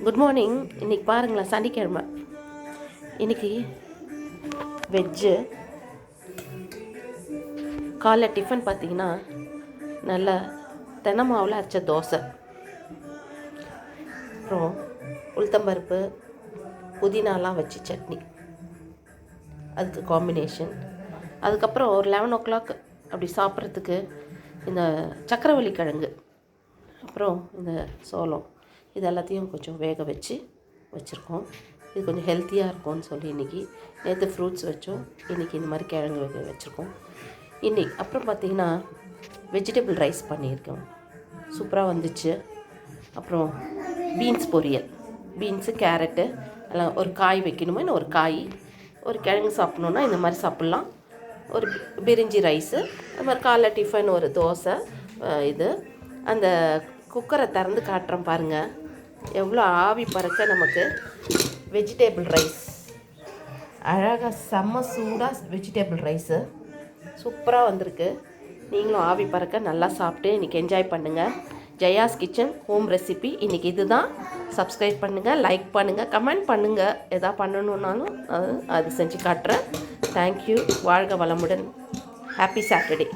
Good morning. இன்றைக்கி பாருங்களேன், சனிக்கிழமை. இன்றைக்கி வெஜ்ஜு. காலைல டிஃபன் பார்த்திங்கன்னா நல்ல தென்னை மாவில் அரைச்ச தோசை, அப்புறம் உளுத்தம்பருப்பு புதினாலாம் வச்சு சட்னி, அதுக்கு காம்பினேஷன். அதுக்கப்புறம் ஒரு 11 o'clock அப்படி சாப்பிட்றதுக்கு இந்த சக்கரவள்ளி கிழங்கு, அப்புறம் இந்த சோளம், இது எல்லாத்தையும் கொஞ்சம் வேக வச்சு வச்சுருக்கோம். இது கொஞ்சம் ஹெல்த்தியாக இருக்கும்னு சொல்லி இன்றைக்கி. நேற்று ஃப்ரூட்ஸ் வச்சோம், இன்றைக்கி இந்த மாதிரி கிழங்கு வேக வச்சுருக்கோம். இன்றைக்கி அப்புறம் பார்த்திங்கன்னா வெஜிடபிள் ரைஸ் பண்ணியிருக்கோம், சூப்பராக வந்துச்சு. அப்புறம் பீன்ஸ் பொரியல், பீன்ஸு கேரட்டு எல்லாம், ஒரு காய் வைக்கணுமா, இன்னும் ஒரு காய், ஒரு கிழங்கு சாப்பிட்ணுன்னா இந்த மாதிரி சாப்பிட்லாம். ஒரு பிரிஞ்சி ரைஸு, அது மாதிரி காலைல டிஃபன் ஒரு தோசை. இது அந்த குக்கரை திறந்து காட்டுறோம் பாருங்கள், எவ்வளோ ஆவி பறக்க நமக்கு வெஜிடேபிள் ரைஸ் அழகாக செம்ம சூடாக வெஜிடேபிள் ரைஸு சூப்பராக வந்திருக்கு. நீங்களும் ஆவி பறக்க நல்லா சாப்பிட்டு இன்றைக்கி என்ஜாய் பண்ணுங்கள். ஜெயாஸ் கிச்சன் ஹோம் ரெசிபி இன்றைக்கி இது தான். சப்ஸ்கிரைப் பண்ணுங்கள், லைக் பண்ணுங்கள், கமெண்ட் பண்ணுங்கள். எதா பண்ணணுன்னாலும் அது செஞ்சு காட்டுறேன். தேங்க்யூ. வாழ்க வளமுடன். Happy Saturday.